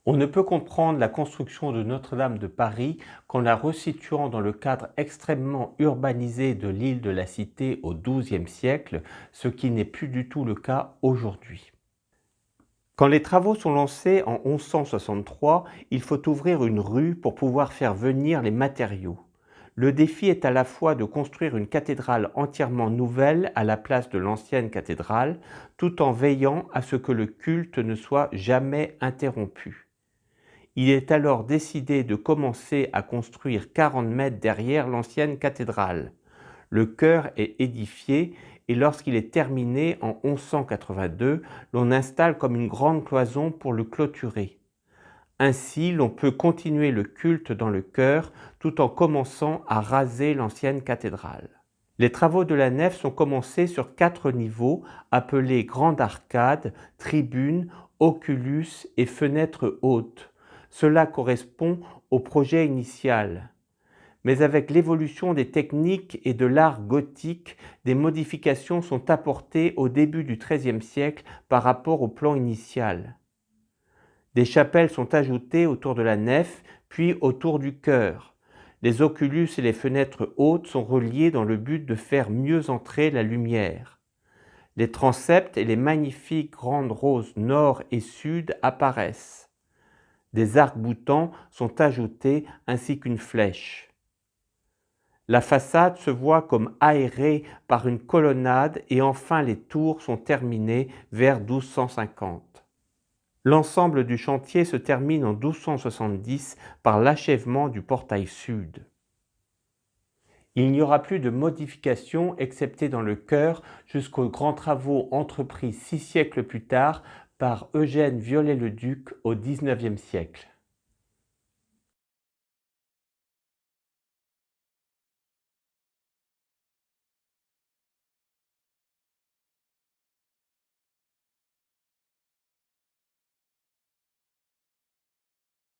On ne peut comprendre la construction de Notre-Dame de Paris qu'en la resituant dans le cadre extrêmement urbanisé de l'île de la Cité au XIIe siècle, ce qui n'est plus du tout le cas aujourd'hui. Quand les travaux sont lancés en 1163, il faut ouvrir une rue pour pouvoir faire venir les matériaux. Le défi est à la fois de construire une cathédrale entièrement nouvelle à la place de l'ancienne cathédrale, tout en veillant à ce que le culte ne soit jamais interrompu. Il est alors décidé de commencer à construire 40 mètres derrière l'ancienne cathédrale. Le chœur est édifié et lorsqu'il est terminé en 1182, l'on installe comme une grande cloison pour le clôturer. Ainsi, l'on peut continuer le culte dans le chœur tout en commençant à raser l'ancienne cathédrale. Les travaux de la nef sont commencés sur 4 niveaux appelés grande arcade, tribune, oculus et fenêtre haute. Cela correspond au projet initial. Mais avec l'évolution des techniques et de l'art gothique, des modifications sont apportées au début du XIIIe siècle par rapport au plan initial. Des chapelles sont ajoutées autour de la nef, puis autour du chœur. Les oculus et les fenêtres hautes sont reliés dans le but de faire mieux entrer la lumière. Les transepts et les magnifiques grandes roses nord et sud apparaissent. Des arcs-boutants sont ajoutés ainsi qu'une flèche. La façade se voit comme aérée par une colonnade et enfin les tours sont terminées vers 1250. L'ensemble du chantier se termine en 1270 par l'achèvement du portail sud. Il n'y aura plus de modifications excepté dans le chœur jusqu'aux grands travaux entrepris 6 siècles plus tard par Eugène Viollet-le-Duc au XIXe siècle.